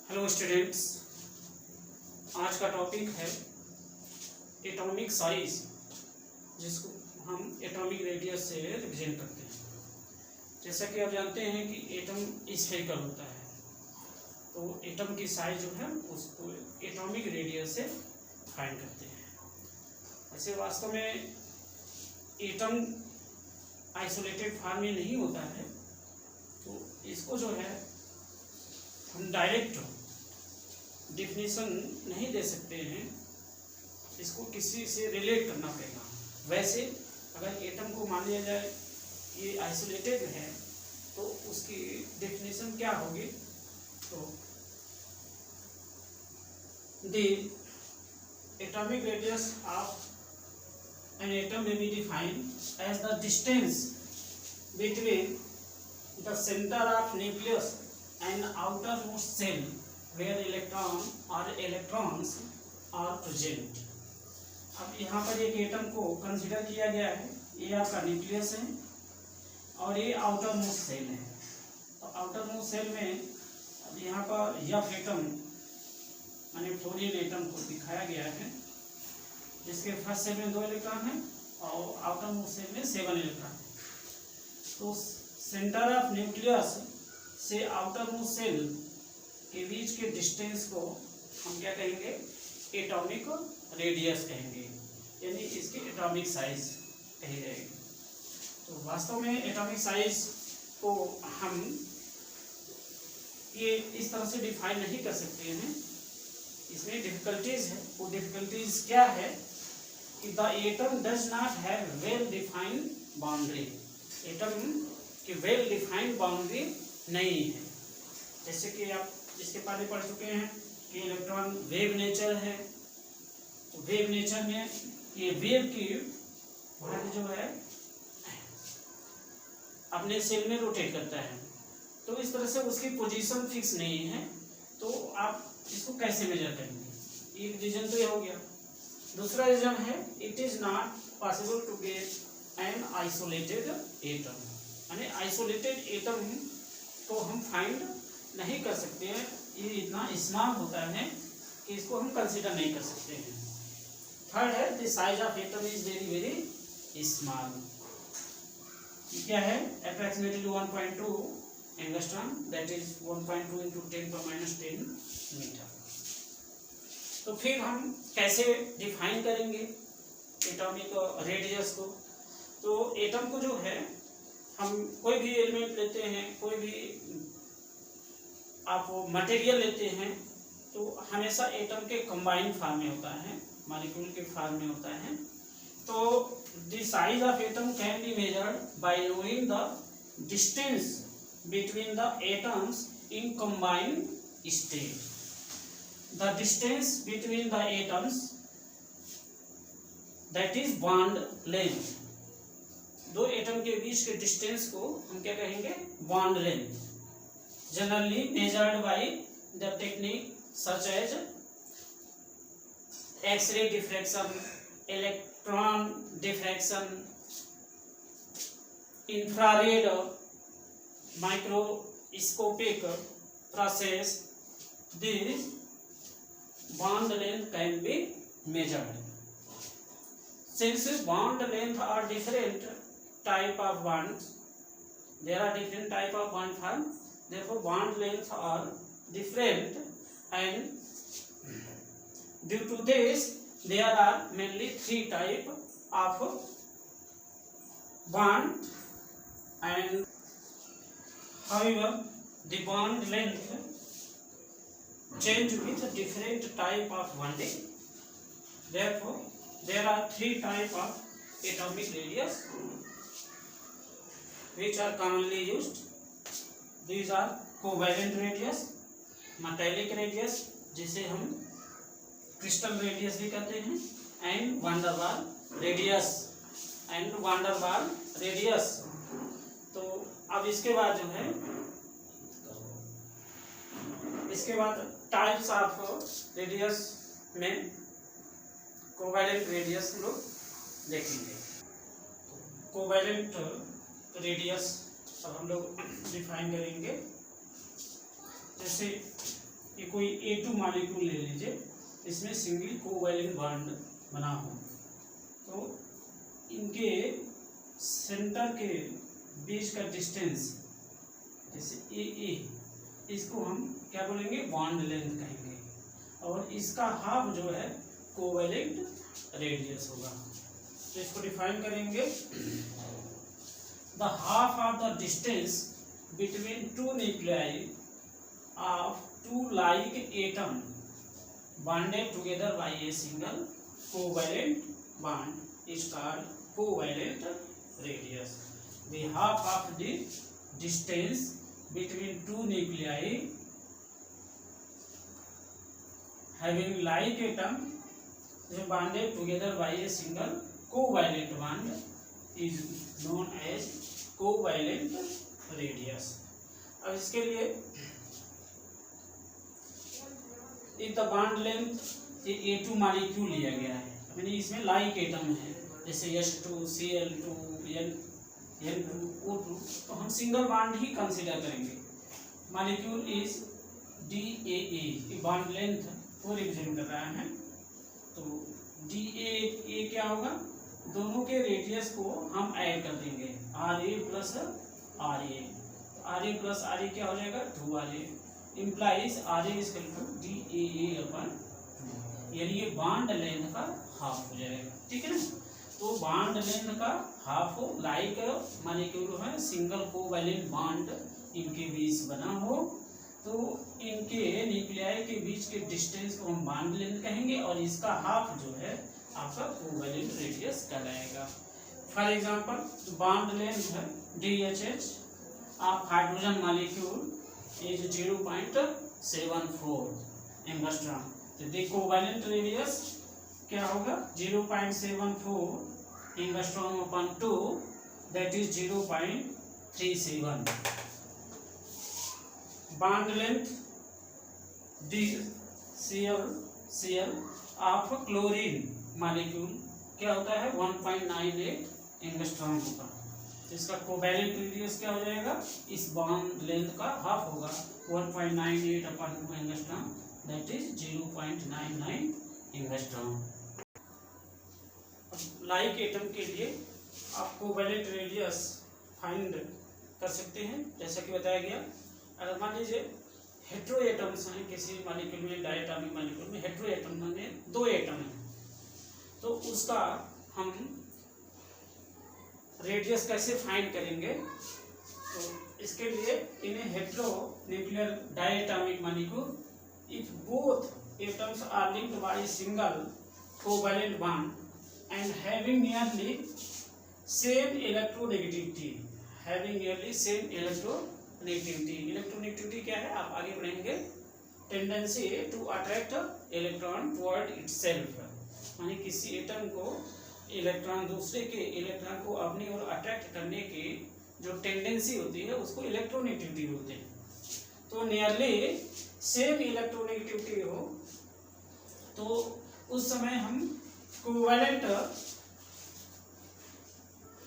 Hello students, आज का topic है एटॉमिक साइज, जिसको हम एटॉमिक रेडियस से रिप्रेजेंट करते हैं। जैसा कि आप जानते हैं कि एटम स्फेरिकल होता है, तो एटम की साइज जो है उसको एटॉमिक रेडियस से फाइंड करते हैं। ऐसे वास्तव में एटम आइसोलेटेड फॉर्म में नहीं होता है, तो इसको जो है हम डायरेक्ट डिफिनीशन नहीं दे सकते हैं, इसको किसी से रिलेट करना पड़ेगा। वैसे अगर एटम को मान लिया जाए ये आइसोलेटेड है, तो उसकी डेफिनेशन क्या होगी? तो the atomic radius of an atom may be defined as the distance between the center of nucleus and outermost cell where electrons are present। अब यहाँ पर एक एटम को कंसिडर किया गया है, ये आपका न्यूक्लियस है और ये आउटर मोस्ट सेल है। तो आउटर मोस्ट सेल में अब यहाँ पर यह एटम माने फ्लोरीन एटम को दिखाया गया है, जिसके फर्स्ट सेल में 2 इलेक्ट्रॉन है और आउटर मोस्ट सेल में 7 इलेक्ट्रॉन है। तो सेंटर ऑफ न्यूक्लियस से आउटर मोस्ट सेल के बीच के डिस्टेंस को हम क्या कहेंगे? एटॉमिक रेडियस कहेंगे, यानी इसकी एटॉमिक साइज कही जाएगी। तो वास्तव में एटॉमिक साइज को हम ये इस तरह से डिफाइन नहीं कर सकते हैं, इसमें डिफिकल्टीज है। वो डिफिकल्टीज क्या है कि the atom does not have well defined boundary. Atom की वेल डिफाइंड बाउंड्री नहीं है। जैसे कि आप इसके पहले पढ़ चुके हैं कि इलेक्ट्रॉन वेव नेचर है, तो वेव नेचर में ये वेव की भाग जो है अपने सेल में रोटेट करता है, तो इस तरह से उसकी पोजीशन फिक्स नहीं है। तो आप इसको कैसे मेजर करेंगे? एक रीजन तो ये हो गया। दूसरा रीजन है it is not possible to get an isolated atom, यानी आइसोलेटेड एटम को हम फाइंड नहीं कर सकते हैं। ये इतना स्मॉल होता है कि इसको हम कंसीडर नहीं कर सकते हैं। थर्ड है the size of atom is very very small. क्या है? Approximately 1.2 angstrom, that is 1.2 into 10⁻10 metre. तो फिर हम कैसे डिफाइन करेंगे एटॉमिक रेडियस को? तो एटम को जो है हम कोई भी एलिमेंट लेते हैं, कोई भी आप मटेरियल लेते हैं, तो हमेशा एटम के कंबाइंड फॉर्म में होता है, मॉलिक्यूल के फॉर्म में होता है। तो the size of atom can be measured by knowing the distance between the atoms in combined state. The distance between the atoms, that is bond length. दो एटम के बीच के डिस्टेंस को हम क्या कहेंगे? Bond length. Generally measured by the technique such as X ray diffraction, electron diffraction, infrared microscopic process, this bond length can be measured. Since bond length are different type of bonds, there are different type of bond form, therefore bond lengths are different, and due to this there are mainly 3 type of bond, and however the bond length change with different type of bonding. Therefore there are 3 type of atomic radius which are commonly used. These are covalent radius, metallic radius जिसे हम crystal radius भी कहते हैं, and wander वाल radius तो अब इसके बाद जो है, इसके बाद टाइप्स ऑफ रेडियस में कोवैलेंट रेडियस लोग देखेंगे। कोवैलेंट रेडियस अब हम लोग डिफाइन करेंगे। जैसे ये कोई A2 मॉलिक्यूल ले लीजिए, इसमें सिंगल कोवैलेंट बॉन्ड बना हो, तो इनके सेंटर के बीच का डिस्टेंस जैसे AA, इसको हम क्या बोलेंगे, बॉन्ड लेंथ कहेंगे, और इसका हाफ जो है कोवैलेंट रेडियस होगा। तो इसको डिफाइन करेंगे, the half of the distance between two nuclei of two like atom bonded together by a single covalent bond is called covalent radius. The half of the distance between two nuclei having like atom bonded together by a single covalent bond is known as covalent radius. अब इसके लिए एक the bond length A2 molecule लिया गया है, यानी इसमें like atom है, जैसे H2 Cl2 N2 O2, तो हम सिंगल बॉन्ड ही कंसीडर करेंगे। मॉलिक्यूल इज DAA, ये बॉन्ड लेंथ को रिप्रेजेंट कर रहा है, तो DAA क्या होगा, दोनों के रेडियस को हम ऐड कर देंगे, RA plus RA, RA plus RA क्या हो जाएगा, 2RA, implies RA is equal to DAA अपन, यानी ये बॉन्ड लेंथ का हाफ हो जाएगा, ठीक है ना। तो बॉन्ड लेंथ का हाफ हो, लाइक मॉलिक्यूल है, सिंगल कोवैलेंट बॉन्ड इनके बीच बना हो, तो इनके न्यूक्लियाई के बीच के डिस्टेंस को हम बॉन्ड लेंथ कहेंगे, और इसका हाफ जो है आपका कोवैलेंट रेडियस कहलाएगा। फॉर एग्जांपल बॉन्ड लेंथ है DHH of hydrogen molecule is 0.74 angstrom, तो देखो कोवैलेंट रेडियस क्या होगा, 0.74 angstrom upon 2, that is 0.37। Bond length Cl of chlorine molecule क्या होता है, 1.98 एंगस्ट्रॉम होगा, तो इसका कोवैलेंट रेडियस क्या हो जाएगा, इस बॉन्ड लेंथ का हाफ होगा, 1.98 upon 2 angstrom, that is 0.99 angstrom. Like atom के लिए आप कोवैलेंट रेडियस फाइंड कर सकते हैं, जैसा कि बताया गया। अगर मान लीजिए हेट्रो एटम्स हैं किसी मॉलिक्यूल में, डायटॉमिक मॉलिक्यूल में हेट्रो एटम में 2 एटम है, तो उसका हम रेडियस कैसे फाइंड करेंगे, तो इसके लिए इन्हें hetero nuclear diatomic molecule, if both atoms are linked by single covalent bond and having nearly same electronegativity, electronegativity क्या है, आप आगे बढ़ेंगे, tendency to attract electron toward itself, यानी किसी एटम को इलेक्ट्रॉन दूसरे के इलेक्ट्रॉन को अपनी ओर अट्रैक्ट करने की जो टेंडेंसी होती है उसको इलेक्ट्रोनेगेटिविटी बोलते हैं। तो नियरली सेम इलेक्ट्रोनेगेटिविटी हो, तो उस समय हम covalent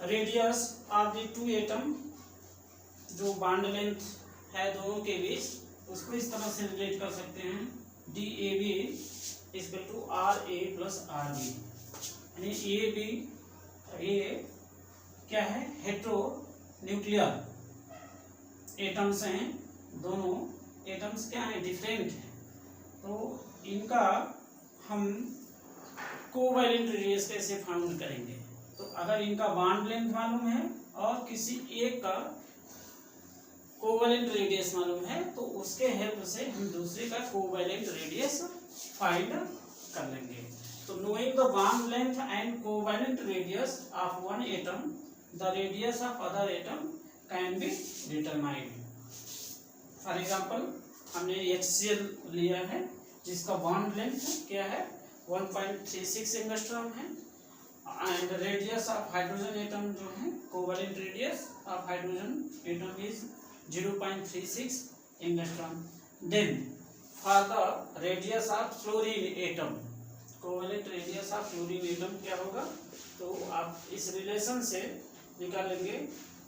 radius of the 2 atom, जो बॉन्ड लेंथ है दोनों के बीच, उसको इस तरह से रिलेट कर सकते हैं, DAB equal to RA plus RB, यानी ये क्या है, हेट्रो न्यूक्लियर एटम्स हैं, दोनों एटम्स क्या हैं, डिफरेंट हैं, तो इनका हम कोवैलेंट रेडियस कैसे फाइंड करेंगे, तो अगर इनका बॉन्ड लेंथ मालूम है और किसी एक का कोवैलेंट रेडियस मालूम है, तो उसके हेल्प से हम दूसरे का कोवैलेंट रेडियस फाइंड कर लेंगे। So knowing the bond length and covalent radius of one atom, the radius of other atom can be determined. For example, हमने HCl लिया है जिसका bond length क्या है, 1.36 एंगस्ट्रॉम है, and radius of hydrogen atom जो है, covalent radius of hydrogen atom is 0.36 angstrom. Then for the radius of fluorine atom, covalent radius of fluorine atom क्या होगा, तो आप इस रिलेशन से निकालेंगे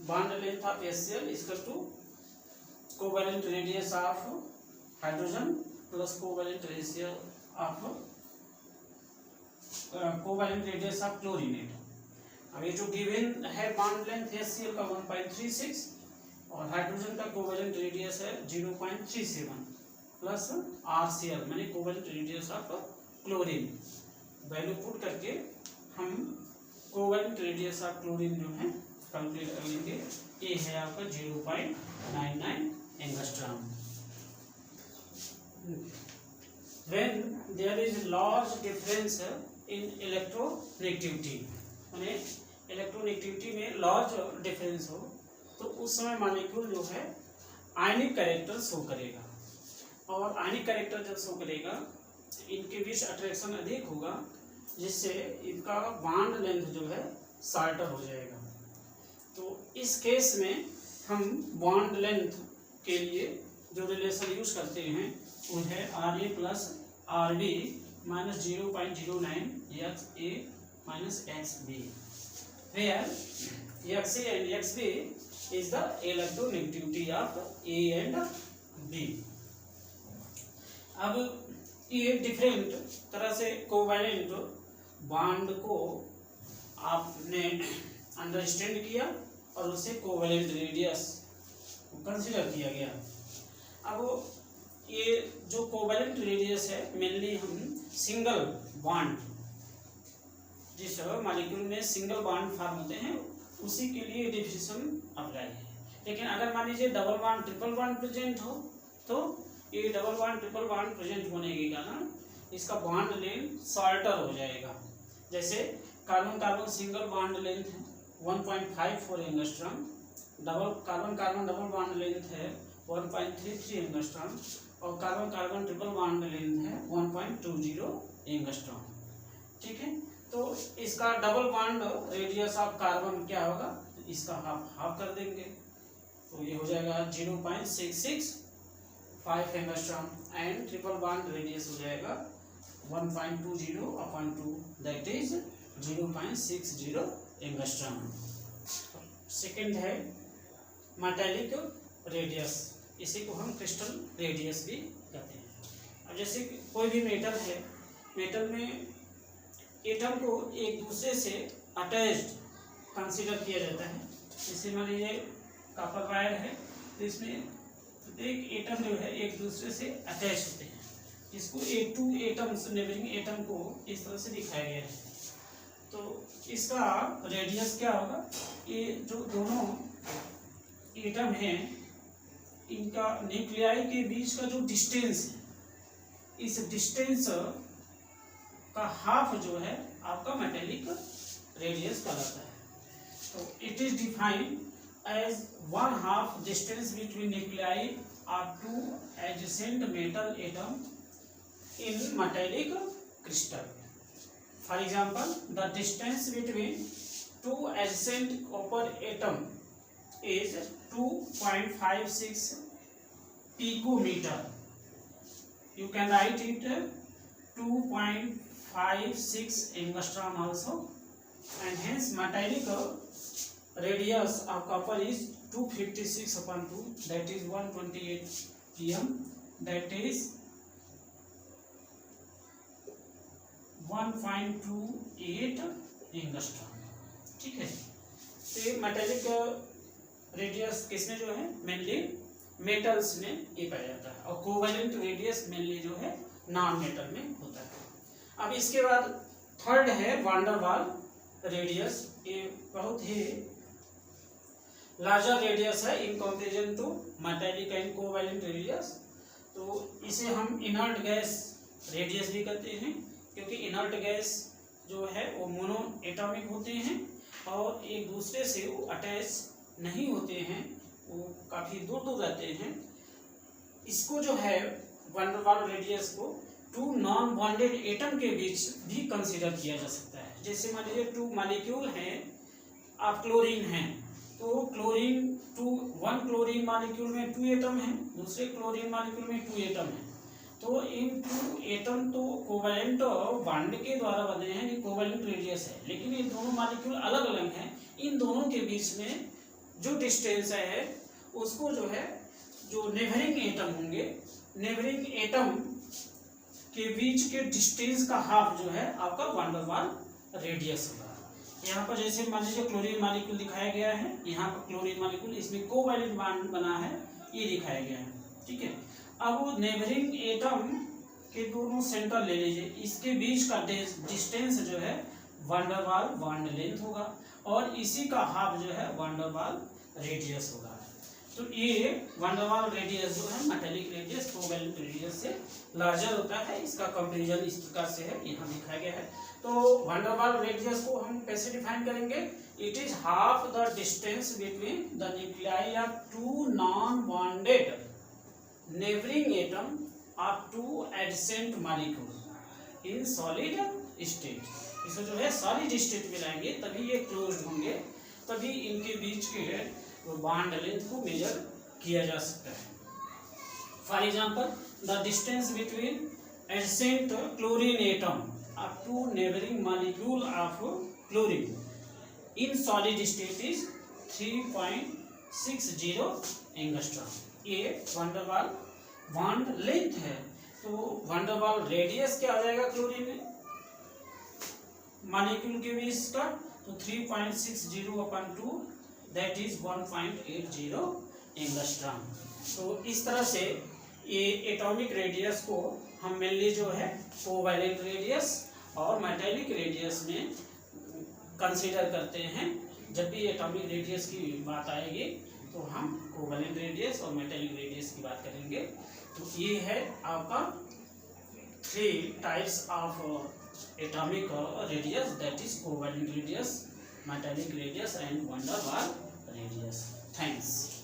bond length of HCl equal to covalent radius of hydrogen plus covalent ratio of covalent radius of chlorine atom. अब ये जो गिवन है बॉन्ड लेंथ HCl का 1.36 और हाइड्रोजन का कोवेलेंट रेडियस है 0.37 प्लस RCl माने covalent radius of chlorine, value put करके हम कोवेलेंट रेडियस ऑफ क्लोरीन जो है कैलकुलेट कर लेंगे। ये है आपका 0.99 angstrom. When there is large difference in electronegativity माने इलेक्ट्रोनेगेटिविटी में लार्ज डिफरेंस हो तो उस समय मॉलिक्यूल जो है आयनिक कैरेक्टर शो करेगा, और आयनिक कैरेक्टर जब शो करेगा इनके बीच अट्रैक्शन अधिक होगा, जिससे इनका बॉन्ड लेंथ जो है शॉर्टर हो जाएगा। तो इस केस में हम बॉन्ड लेंथ के लिए जो रिलेशन यूज करते हैं वो है Ra plus Rb minus 0.09 XA minus XB, where XA and XB is the electronegativity of A and B। अब ये डिफरेंट तरह से कोवैलेंट बॉन्ड को आपने अंडरस्टैंड किया और उसे कोवैलेंट रेडियस कंसीडर किया गया। अब ये जो कोवैलेंट रेडियस है मेनली हम सिंगल बॉन्ड, जिस मॉलिक्यूल में सिंगल बॉन्ड फॉर्म होते हैं उसी के लिए डिफिनेशन अप्लाई है। लेकिन अगर मान लीजिए double bond triple bond present हो तो ये double bond triple bond present होने के कारण इसका बॉन्ड लेंथ शॉर्टर हो जाएगा। जैसे carbon carbon single bond length है 1.54 angstrom, double carbon carbon double bond length है 1.33 एंगस्ट्रॉम और carbon carbon triple bond length है 1.20 एंगस्ट्रॉम। ठीक है, तो इसका double bond radius of carbon क्या होगा, इसका हाफ कर देंगे तो ये हो जाएगा 0.665 angstrom and triple bond radius हो जाएगा 1.20/2 दैट इज 0.60 एंगस्ट्रॉम। सेकंड है मेटालिक रेडियस, इसी को हम क्रिस्टल रेडियस भी कहते हैं। अब जैसे कोई भी मेटल है, मेटल में एटम को एक दूसरे से अटैच्ड कंसीडर किया जाता है। जैसे मान लीजिए कॉपर वायर है तो इसमें प्रत्येक एटम जो है एक दूसरे से अटैच होते हैं, जिसको एक टू एटम्स नेबरिंग एटम को इस तरह से दिखाया गया है। तो इसका रेडियस क्या होगा, ये जो दोनों एटम हैं इनका न्यूक्लियाई के बीच का जो डिस्टेंस है, इस डिस्टेंस का हाफ जो है आपका मेटालिक रेडियस कहलाता है। तो it is defined as 1/2 distance between nuclei of 2 adjacent metal atom in metallic crystal. For example, the distance between 2 adjacent copper atom is 2.56 picometer. You can write it 2.56 angstrom also, and hence metallic radius of copper is 256/2, that is 128 pm, that is 1.28 angstrom। ठीक है, तो ये metallic radius किसमें जो है mainly metals में ये पाया जाता है, और कोवैलेंट रेडियस मेनली जो है नॉन मेटल में होता है। अब इसके बाद थर्ड है वान डेर वाल रेडियस। ये बहुत ही लार्जर रेडियस है in comparison to metallic and covalent radius. तो इसे हम इनर्ट गैस रेडियस भी कहते हैं, क्योंकि इनर्ट गैस जो है वो मोनो एटॉमिक होते हैं और एक दूसरे से वो अटैच नहीं होते हैं, वो काफ़ी दूर दूर रहते हैं। इसको जो है वान डेर वाल रेडियस को 2 नॉन बॉन्डेड एटम के बीच भी कंसीडर किया जा सकता है। जैसे मान लीजिए 2 मॉलिक्यूल हैं, आप क्लोरीन हैं, तो क्लोरीन 1 क्लोरीन मॉलिक्यूल में 2 एटम हैं, दूसरे क्लोरीन मॉलिक्यूल में 2 एटम हैं। तो इन 2 एटम तो कोवैलेंट बॉन्ड के द्वारा बने हैं, ये कोवैलेंट रेडियस है, लेकिन ये दोनों मॉलिक्यूल अलग अलग हैं। इन दोनों के बीच में जो डिस्टेंस है उसको जो है जो नेबरिंग एटम होंगे, नेबरिंग एटम के बीच के डिस्टेंस का हाफ जो है आपका वैन डर वाल रेडियस होगा। यहाँ पर जैसे मान लीजिए क्लोरीन मॉलिक्यूल दिखाया गया है, यहाँ पर क्लोरीन मॉलिक्यूल, इसमें कोवैलेंट बॉन्ड बना है, ये दिखाया गया है, ठीक है। अब नेबरिंग एटम के दोनों सेंटर ले लीजिए, इसके बीच का डिस्टेंस जो है van der Waals bond length होगा और इसी का हाफ जो है वैन डर वाल रेडियस होगा। तो ये वैन डर वाल रेडियस जो है मेटालिक रेडियस कोवैलेंट रेडियस से लार्जर होता है। इसका कंपैरिजन इस प्रकार से है, यहाँ दिखाया गया है। तो वैन डर वाल रेडियस को हम कैसे डिफाइन करेंगे? It is half the distance between the nuclei of two non bonded neighbouring atom of two adjacent molecule in solid state. इसको जो है सॉलिड स्टेट में लाएंगे तभी ये क्लोज्ड होंगे, तभी इनके बीच के बॉन्ड लेंथ को मेजर किया जा सकता है। For example the distance between adjacent chlorine atom of two neighbouring molecule of chlorine in solid state is 3.60 angstrom. ये van der Waals bond length है। तो वैन डर वाल रेडियस क्या आ जाएगा क्लोरीन मॉलिक्यूल के बीच का? तो 3.60/2 दैट इज 1.80 एंगस्ट्रॉम। तो इस तरह से ये एटॉमिक रेडियस को हम मेनली जो है कोवैलेंट रेडियस और मेटालिक रेडियस में कंसीडर करते हैं। जब भी एटॉमिक रेडियस की बात आएगी तो हम कोवैलेंट रेडियस और मेटालिक रेडियस की बात करेंगे। तो ये है आपका 3 types of atomic radius, that is covalent radius, metallic radius and van der Waals radius. Thanks.